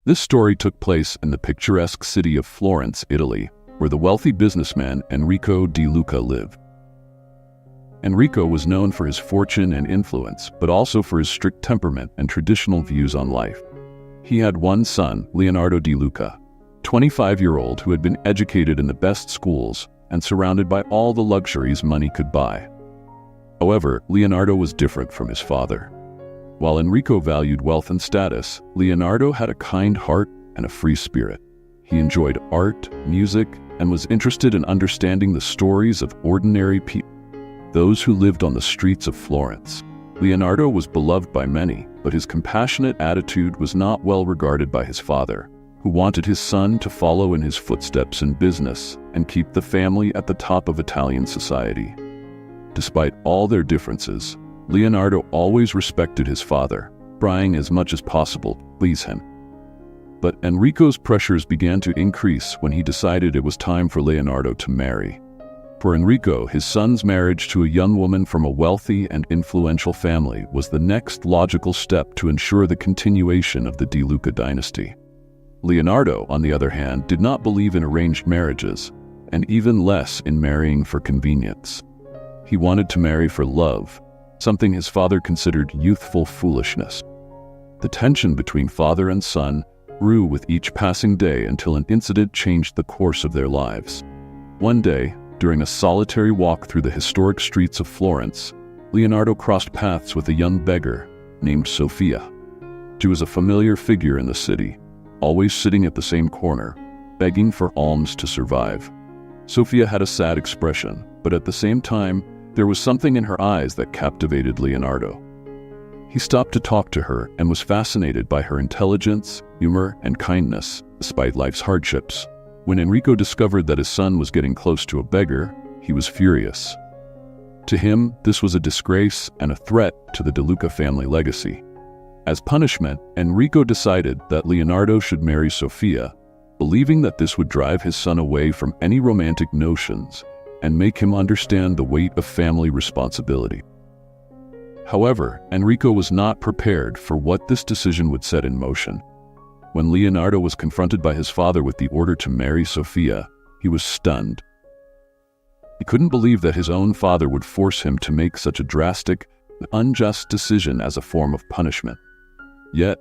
This story took place in the picturesque city of Florence, Italy, where the wealthy businessman Enrico di Luca lived. Enrico was known for his fortune and influence, but also for his strict temperament and traditional views on life. He had one son, Leonardo di Luca, 25-year-old who had been educated in the best schools and surrounded by all the luxuries money could buy. However, Leonardo was different from his father. While Enrico valued wealth and status, Leonardo had a kind heart and a free spirit. He enjoyed art, music, and was interested in understanding the stories of ordinary people, those who lived on the streets of Florence. Leonardo was beloved by many, but his compassionate attitude was not well regarded by his father, who wanted his son to follow in his footsteps in business and keep the family at the top of Italian society. Despite all their differences, Leonardo always respected his father, trying as much as possible to please him. But Enrico's pressures began to increase when he decided it was time for Leonardo to marry. For Enrico, his son's marriage to a young woman from a wealthy and influential family was the next logical step to ensure the continuation of the Di Luca dynasty. Leonardo, on the other hand, did not believe in arranged marriages, and even less in marrying for convenience. He wanted to marry for love, something his father considered youthful foolishness. The tension between father and son grew with each passing day until an incident changed the course of their lives. One day, during a solitary walk through the historic streets of Florence, Leonardo crossed paths with a young beggar named Sofia. She was a familiar figure in the city, always sitting at the same corner, begging for alms to survive. Sofia had a sad expression, but at the same time, there was something in her eyes that captivated Leonardo. He stopped to talk to her and was fascinated by her intelligence, humor, and kindness, despite life's hardships. When Enrico discovered that his son was getting close to a beggar, he was furious. To him, this was a disgrace and a threat to the Di Luca family legacy. As punishment, Enrico decided that Leonardo should marry Sofia, believing that this would drive his son away from any romantic notions and make him understand the weight of family responsibility. However, Enrico was not prepared for what this decision would set in motion. When Leonardo was confronted by his father with the order to marry Sofia, he was stunned. He couldn't believe that his own father would force him to make such a drastic, unjust decision as a form of punishment. Yet,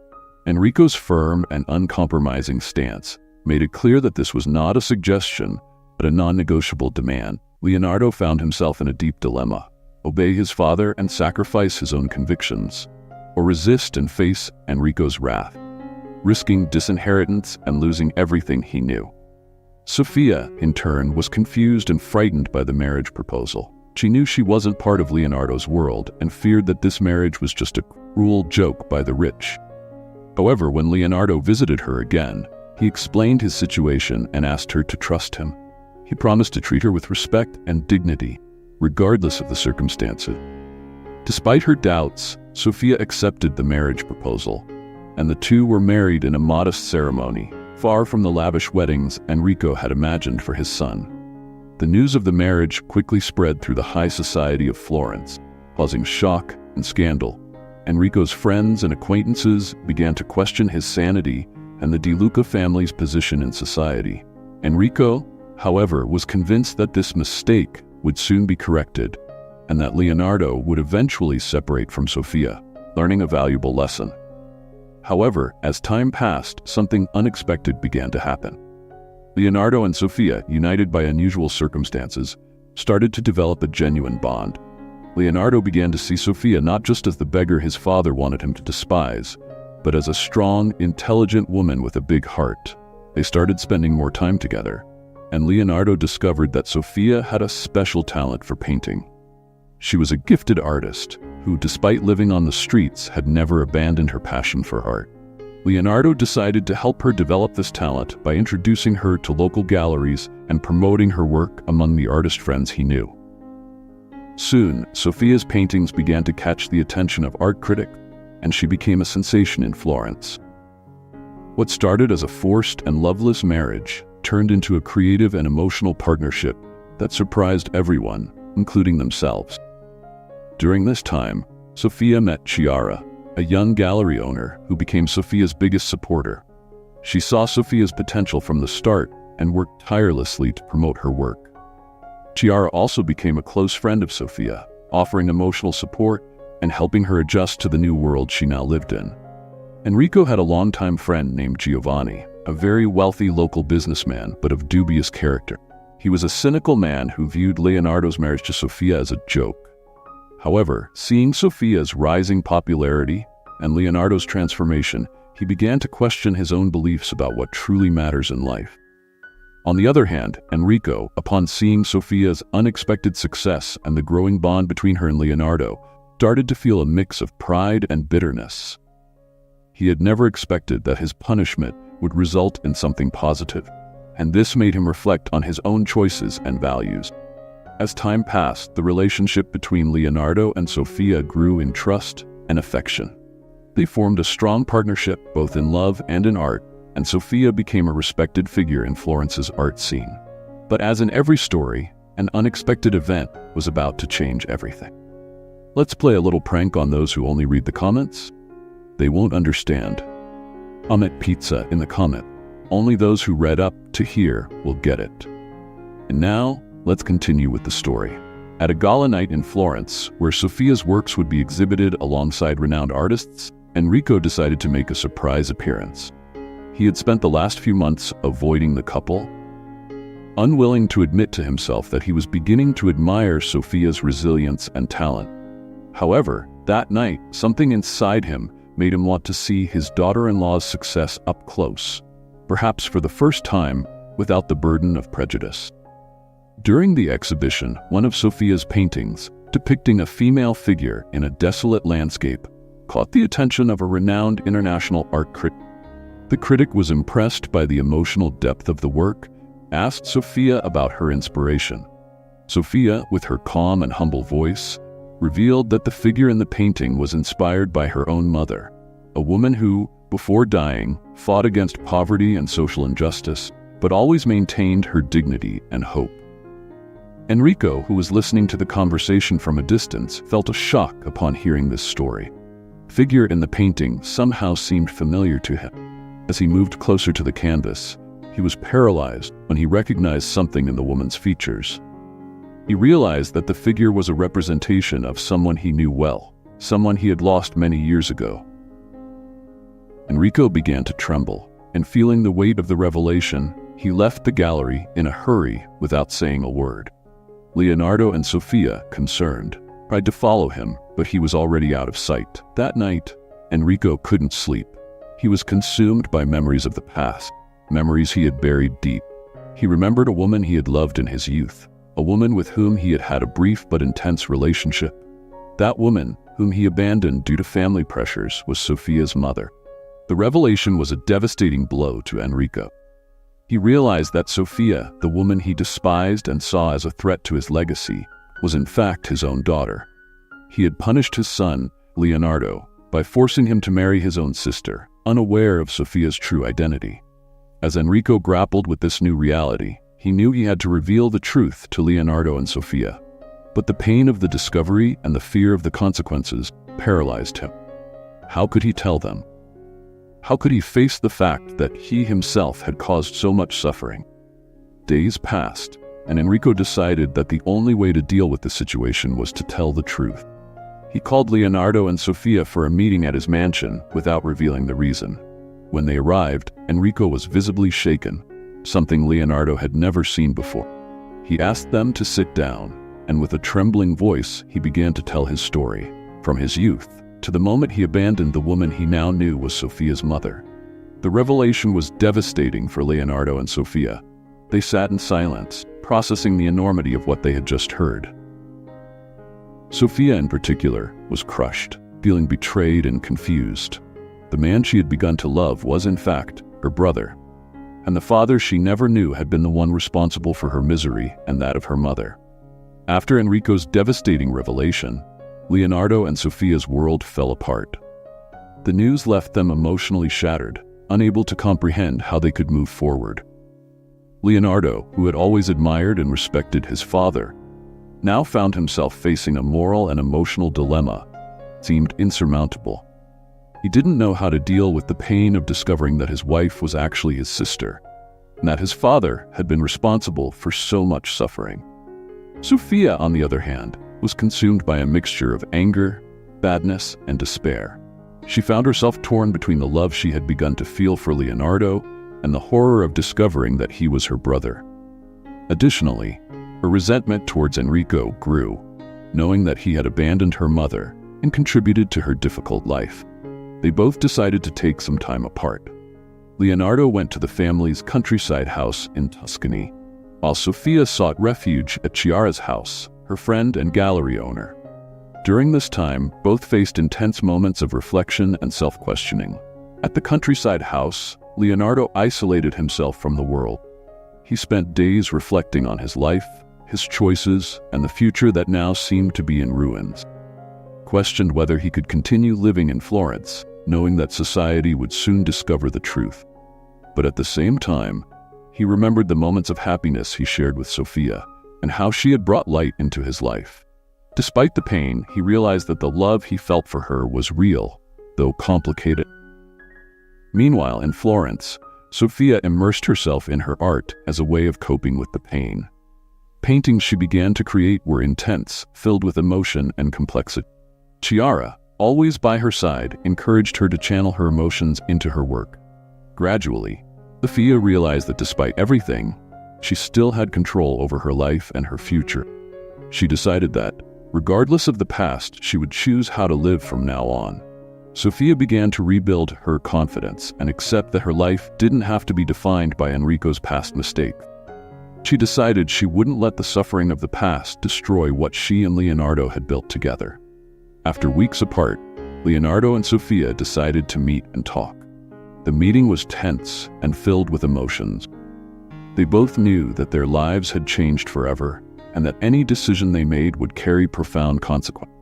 Enrico's firm and uncompromising stance made it clear that this was not a suggestion, but a non-negotiable demand. Leonardo found himself in a deep dilemma: obey his father and sacrifice his own convictions, or resist and face Enrico's wrath, risking disinheritance and losing everything he knew. Sofia, in turn, was confused and frightened by the marriage proposal. She knew she wasn't part of Leonardo's world and feared that this marriage was just a cruel joke by the rich. However, when Leonardo visited her again, he explained his situation and asked her to trust him. He promised to treat her with respect and dignity, regardless of the circumstances. Despite her doubts, Sofia accepted the marriage proposal, and the two were married in a modest ceremony, far from the lavish weddings Enrico had imagined for his son. The news of the marriage quickly spread through the high society of Florence, causing shock and scandal. Enrico's friends and acquaintances began to question his sanity and the Di Luca family's position in society. Enrico, however, was convinced that this mistake would soon be corrected, and that Leonardo would eventually separate from Sofia, learning a valuable lesson. However, as time passed, something unexpected began to happen. Leonardo and Sofia, united by unusual circumstances, started to develop a genuine bond. Leonardo began to see Sofia not just as the beggar his father wanted him to despise, but as a strong, intelligent woman with a big heart. They started spending more time together, and Leonardo discovered that Sofia had a special talent for painting. She was a gifted artist who, despite living on the streets, had never abandoned her passion for art. Leonardo decided to help her develop this talent by introducing her to local galleries and promoting her work among the artist friends he knew. Soon, Sofia's paintings began to catch the attention of art critics, and she became a sensation in Florence. What started as a forced and loveless marriage turned into a creative and emotional partnership that surprised everyone, including themselves. During this time, Sofia met Chiara, a young gallery owner who became Sofia's biggest supporter. She saw Sophia's potential from the start and worked tirelessly to promote her work. Chiara also became a close friend of Sophia, offering emotional support and helping her adjust to the new world she now lived in. Enrico had a longtime friend named Giovanni, a very wealthy local businessman but of dubious character. He was a cynical man who viewed Leonardo's marriage to Sophia as a joke. However, seeing Sophia's rising popularity and Leonardo's transformation, he began to question his own beliefs about what truly matters in life. On the other hand, Enrico, upon seeing Sophia's unexpected success and the growing bond between her and Leonardo, started to feel a mix of pride and bitterness. He had never expected that his punishment would result in something positive, and this made him reflect on his own choices and values. As time passed, the relationship between Leonardo and Sophia grew in trust and affection. They formed a strong partnership both in love and in art, and Sophia became a respected figure in Florence's art scene. But as in every story, an unexpected event was about to change everything. Let's play a little prank on those who only read the comments. They won't understand. Comment pizza in the comment. Only those who read up to here will get it. And now, let's continue with the story. At a gala night in Florence, where Sophia's works would be exhibited alongside renowned artists, Enrico decided to make a surprise appearance. He had spent the last few months avoiding the couple, unwilling to admit to himself that he was beginning to admire Sophia's resilience and talent. However, that night, something inside him made him want to see his daughter-in-law's success up close, perhaps for the first time without the burden of prejudice. During the exhibition, one of Sophia's paintings, depicting a female figure in a desolate landscape, caught the attention of a renowned international art critic. The critic was impressed by the emotional depth of the work, asked Sophia about her inspiration. Sophia, with her calm and humble voice, revealed that the figure in the painting was inspired by her own mother, a woman who, before dying, fought against poverty and social injustice, but always maintained her dignity and hope. Enrico, who was listening to the conversation from a distance, felt a shock upon hearing this story. The figure in the painting somehow seemed familiar to him. As he moved closer to the canvas, he was paralyzed when he recognized something in the woman's features. He realized that the figure was a representation of someone he knew well, someone he had lost many years ago. Enrico began to tremble, and feeling the weight of the revelation, he left the gallery in a hurry without saying a word. Leonardo and Sophia, concerned, tried to follow him, but he was already out of sight. That night, Enrico couldn't sleep. He was consumed by memories of the past, memories he had buried deep. He remembered a woman he had loved in his youth, a woman with whom he had had a brief but intense relationship. That woman, whom he abandoned due to family pressures, was Sophia's mother. The revelation was a devastating blow to Enrico. He realized that Sophia, the woman he despised and saw as a threat to his legacy, was in fact his own daughter. He had punished his son, Leonardo, by forcing him to marry his own sister, unaware of Sophia's true identity. As Enrico grappled with this new reality, he knew he had to reveal the truth to Leonardo and Sophia. But the pain of the discovery and the fear of the consequences paralyzed him. How could he tell them? How could he face the fact that he himself had caused so much suffering? Days passed, and Enrico decided that the only way to deal with the situation was to tell the truth. He called Leonardo and Sophia for a meeting at his mansion without revealing the reason. When they arrived, Enrico was visibly shaken, something Leonardo had never seen before. He asked them to sit down, and with a trembling voice, he began to tell his story, from his youth to the moment he abandoned the woman he now knew was Sophia's mother. The revelation was devastating for Leonardo and Sophia. They sat in silence, processing the enormity of what they had just heard. Sophia, in particular, was crushed, feeling betrayed and confused. The man she had begun to love was, in fact, her brother, and the father she never knew had been the one responsible for her misery and that of her mother. After Enrico's devastating revelation, Leonardo and Sophia's world fell apart. The news left them emotionally shattered, unable to comprehend how they could move forward. Leonardo, who had always admired and respected his father, now found himself facing a moral and emotional dilemma that seemed insurmountable. He didn't know how to deal with the pain of discovering that his wife was actually his sister, and that his father had been responsible for so much suffering. Sophia, on the other hand, was consumed by a mixture of anger, sadness, and despair. She found herself torn between the love she had begun to feel for Leonardo and the horror of discovering that he was her brother. Additionally, her resentment towards Enrico grew, knowing that he had abandoned her mother and contributed to her difficult life. They both decided to take some time apart. Leonardo went to the family's countryside house in Tuscany, while Sophia sought refuge at Chiara's house, her friend and gallery owner. During this time, both faced intense moments of reflection and self-questioning. At the countryside house, Leonardo isolated himself from the world. He spent days reflecting on his life, his choices, and the future that now seemed to be in ruins. Questioned whether he could continue living in Florence, knowing that society would soon discover the truth. But at the same time, he remembered the moments of happiness he shared with Sophia and how she had brought light into his life. Despite the pain, he realized that the love he felt for her was real, though complicated. Meanwhile, in Florence, Sophia immersed herself in her art as a way of coping with the pain. Paintings she began to create were intense, filled with emotion and complexity. Chiara, always by her side, encouraged her to channel her emotions into her work. Gradually, Sophia realized that despite everything, she still had control over her life and her future. She decided that, regardless of the past, she would choose how to live from now on. Sophia began to rebuild her confidence and accept that her life didn't have to be defined by Enrico's past mistakes. She decided she wouldn't let the suffering of the past destroy what she and Leonardo had built together. After weeks apart, Leonardo and Sophia decided to meet and talk. The meeting was tense and filled with emotions. They both knew that their lives had changed forever and that any decision they made would carry profound consequences.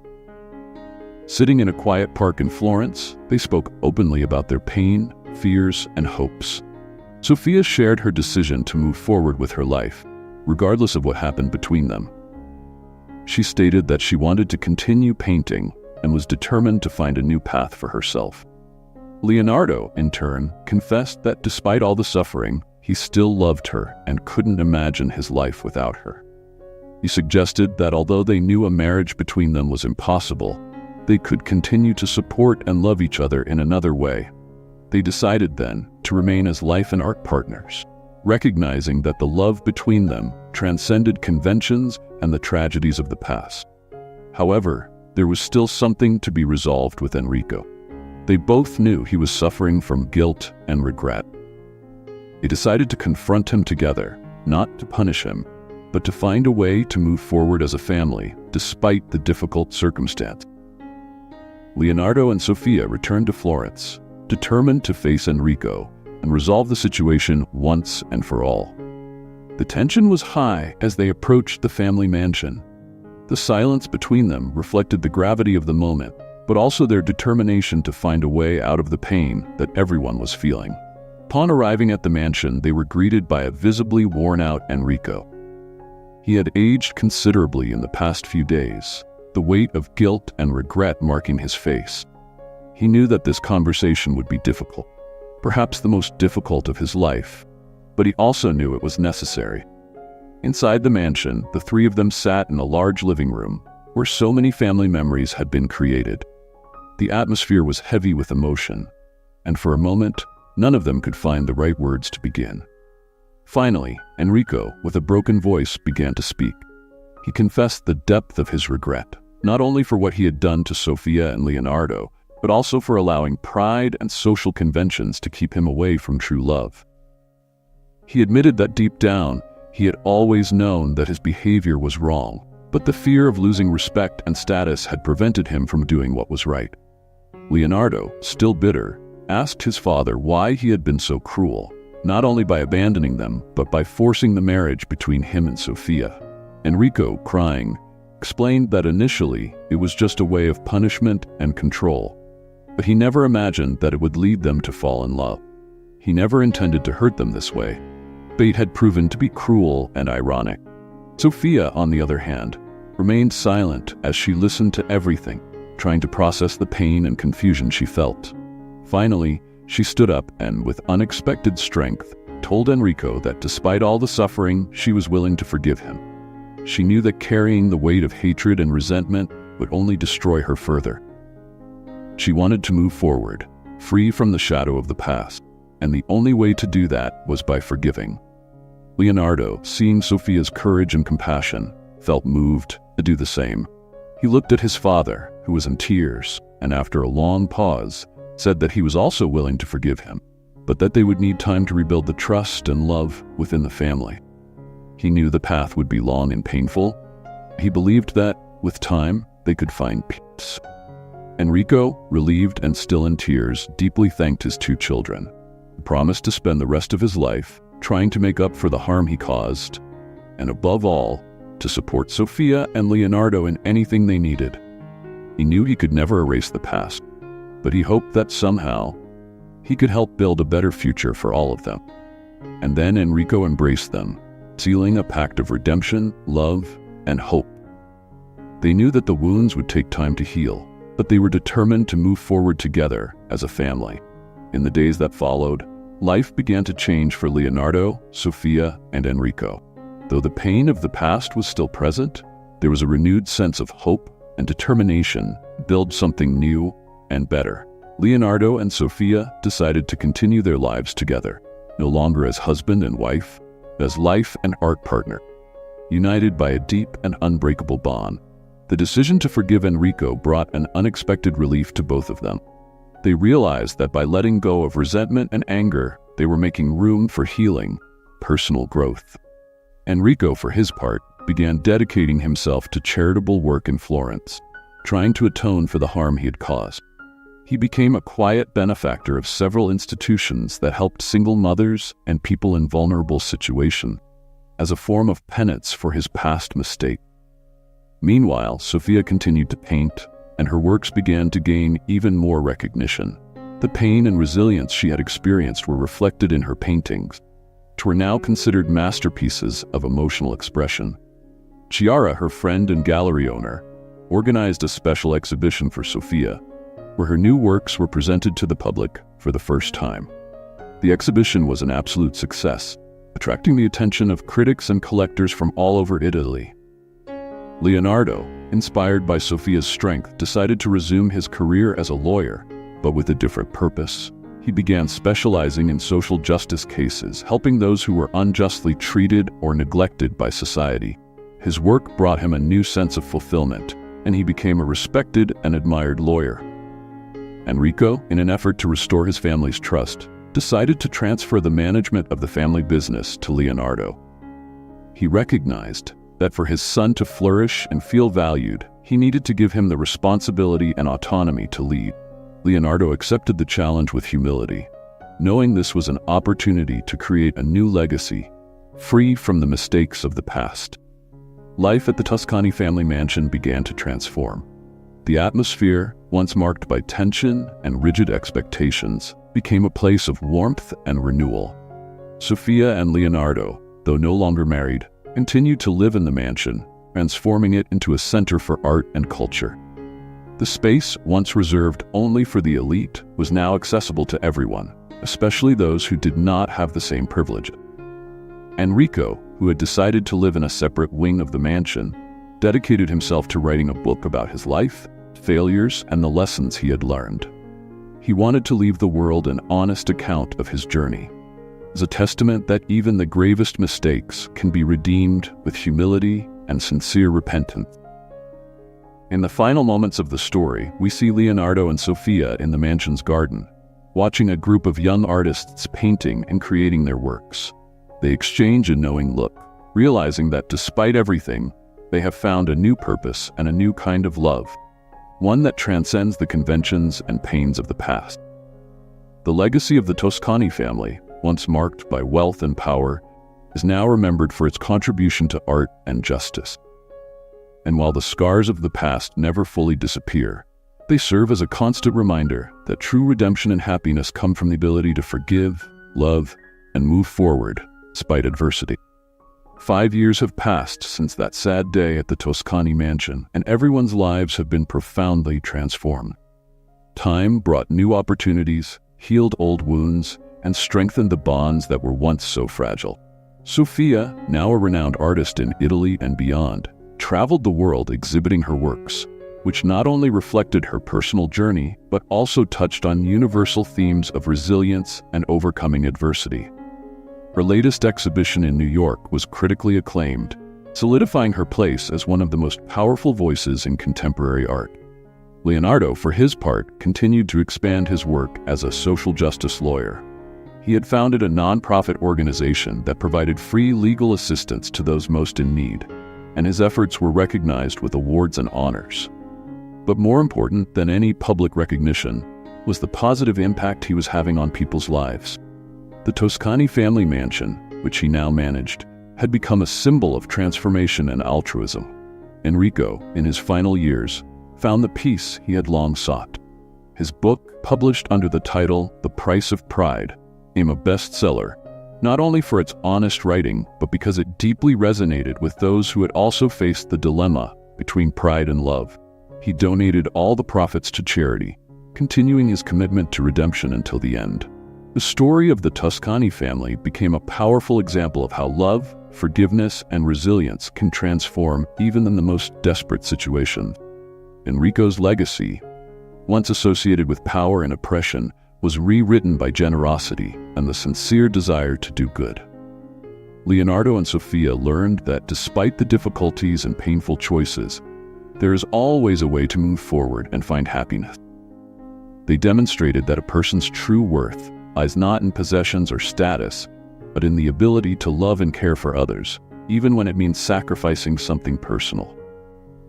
Sitting in a quiet park in Florence, they spoke openly about their pain, fears, and hopes. Sophia shared her decision to move forward with her life, regardless of what happened between them. She stated that she wanted to continue painting and was determined to find a new path for herself. Leonardo, in turn, confessed that despite all the suffering, he still loved her and couldn't imagine his life without her. He suggested that although they knew a marriage between them was impossible, they could continue to support and love each other in another way. They decided then to remain as life and art partners, recognizing that the love between them transcended conventions and the tragedies of the past. However, there was still something to be resolved with Enrico. They both knew he was suffering from guilt and regret. They decided to confront him together, not to punish him, but to find a way to move forward as a family, despite the difficult circumstance. Leonardo and Sophia returned to Florence, determined to face Enrico and resolve the situation once and for all. The tension was high as they approached the family mansion. The silence between them reflected the gravity of the moment, but also their determination to find a way out of the pain that everyone was feeling. Upon arriving at the mansion, they were greeted by a visibly worn-out Enrico. He had aged considerably in the past few days, the weight of guilt and regret marking his face. He knew that this conversation would be difficult, perhaps the most difficult of his life, but he also knew it was necessary. Inside the mansion, the three of them sat in a large living room, where so many family memories had been created. The atmosphere was heavy with emotion, and for a moment, none of them could find the right words to begin. Finally, Enrico, with a broken voice, began to speak. He confessed the depth of his regret, not only for what he had done to Sophia and Leonardo, but also for allowing pride and social conventions to keep him away from true love. He admitted that deep down, he had always known that his behavior was wrong, but the fear of losing respect and status had prevented him from doing what was right. Leonardo, still bitter, asked his father why he had been so cruel, not only by abandoning them, but by forcing the marriage between him and Sophia. Enrico, crying, explained that initially it was just a way of punishment and control, but he never imagined that it would lead them to fall in love. He never intended to hurt them this way. Fate had proven to be cruel and ironic. Sophia, on the other hand, remained silent as she listened to everything, trying to process the pain and confusion she felt. Finally, she stood up and, with unexpected strength, told Enrico that despite all the suffering, she was willing to forgive him. She knew that carrying the weight of hatred and resentment would only destroy her further. She wanted to move forward, free from the shadow of the past, and the only way to do that was by forgiving. Leonardo, seeing Sofia's courage and compassion, felt moved to do the same. He looked at his father, who was in tears, and after a long pause, said that he was also willing to forgive him, but that they would need time to rebuild the trust and love within the family. He knew the path would be long and painful. He believed that, with time, they could find peace. Enrico, relieved and still in tears, deeply thanked his two children. He promised to spend the rest of his life trying to make up for the harm he caused, and above all, to support Sofia and Leonardo in anything they needed. He knew he could never erase the past, but he hoped that somehow he could help build a better future for all of them. And then Enrico embraced them, sealing a pact of redemption, love, and hope. They knew that the wounds would take time to heal, but they were determined to move forward together as a family. In the days that followed, life began to change for Leonardo, Sofia, and Enrico. Though the pain of the past was still present, there was a renewed sense of hope and determination to build something new and better. Leonardo and Sofia decided to continue their lives together, no longer as husband and wife, but as life and art partner, united by a deep and unbreakable bond. The decision to forgive Enrico brought an unexpected relief to both of them. They realized that by letting go of resentment and anger, they were making room for healing, personal growth. Enrico, for his part, began dedicating himself to charitable work in Florence, trying to atone for the harm he had caused. He became a quiet benefactor of several institutions that helped single mothers and people in vulnerable situations, as a form of penance for his past mistake. Meanwhile, Sofia continued to paint, and her works began to gain even more recognition. The pain and resilience she had experienced were reflected in her paintings, which were now considered masterpieces of emotional expression. Chiara, her friend and gallery owner, organized a special exhibition for Sofia, where her new works were presented to the public for the first time. The exhibition was an absolute success, attracting the attention of critics and collectors from all over Italy. Leonardo, inspired by Sofia's strength, decided to resume his career as a lawyer, but with a different purpose. He began specializing in social justice cases, helping those who were unjustly treated or neglected by society. His work brought him a new sense of fulfillment, and he became a respected and admired lawyer. Enrico, in an effort to restore his family's trust, decided to transfer the management of the family business to Leonardo. He recognized that for his son to flourish and feel valued, he needed to give him the responsibility and autonomy to lead. Leonardo accepted the challenge with humility, knowing this was an opportunity to create a new legacy, free from the mistakes of the past. Life at the Toscani family mansion began to transform. The atmosphere, once marked by tension and rigid expectations, became a place of warmth and renewal. Sofia and Leonardo, though no longer married, continued to live in the mansion, transforming it into a center for art and culture. The space, once reserved only for the elite, was now accessible to everyone, especially those who did not have the same privileges. Enrico, who had decided to live in a separate wing of the mansion, dedicated himself to writing a book about his life, failures, and the lessons he had learned. He wanted to leave the world an honest account of his journey, as a testament that even the gravest mistakes can be redeemed with humility and sincere repentance. In the final moments of the story, we see Leonardo and Sofia in the mansion's garden, watching a group of young artists painting and creating their works. They exchange a knowing look, realizing that despite everything, they have found a new purpose and a new kind of love, one that transcends the conventions and pains of the past. The legacy of the Toscani family, once marked by wealth and power, is now remembered for its contribution to art and justice. And while the scars of the past never fully disappear, they serve as a constant reminder that true redemption and happiness come from the ability to forgive, love, and move forward despite adversity. 5 years have passed since that sad day at the Toscani mansion, and everyone's lives have been profoundly transformed. Time brought new opportunities, healed old wounds, and strengthened the bonds that were once so fragile. Sofia, now a renowned artist in Italy and beyond, traveled the world exhibiting her works, which not only reflected her personal journey, but also touched on universal themes of resilience and overcoming adversity. Her latest exhibition in New York was critically acclaimed, solidifying her place as one of the most powerful voices in contemporary art. Leonardo, for his part, continued to expand his work as a social justice lawyer. He had founded a nonprofit organization that provided free legal assistance to those most in need, and his efforts were recognized with awards and honors. But more important than any public recognition was the positive impact he was having on people's lives. The Toscani family mansion, which he now managed, had become a symbol of transformation and altruism. Enrico, in his final years, found the peace he had long sought. His book, published under the title The Price of Pride, became a bestseller, not only for its honest writing, but because it deeply resonated with those who had also faced the dilemma between pride and love. He donated all the profits to charity, continuing his commitment to redemption until the end. The story of the Toscani family became a powerful example of how love, forgiveness, and resilience can transform even in the most desperate situations. Enrico's legacy, once associated with power and oppression, was rewritten by generosity and the sincere desire to do good. Leonardo and Sofia learned that despite the difficulties and painful choices, there is always a way to move forward and find happiness. They demonstrated that a person's true worth lies not in possessions or status, but in the ability to love and care for others, even when it means sacrificing something personal.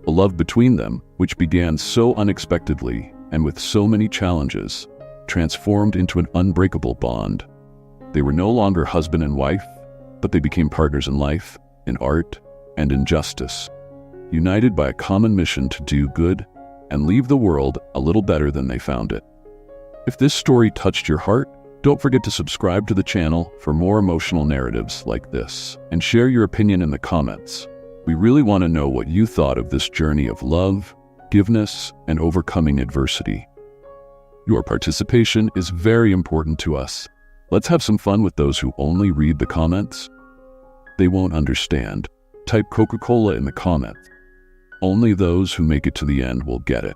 The love between them, which began so unexpectedly and with so many challenges, transformed into an unbreakable bond. They were no longer husband and wife, but they became partners in life, in art, and in justice, united by a common mission to do good and leave the world a little better than they found it. If this story touched your heart, don't forget to subscribe to the channel for more emotional narratives like this, and share your opinion in the comments. We really want to know what you thought of this journey of love, forgiveness, and overcoming adversity. Your participation is very important to us. Let's have some fun with those who only read the comments. They won't understand. Type Coca-Cola in the comments. Only those who make it to the end will get it.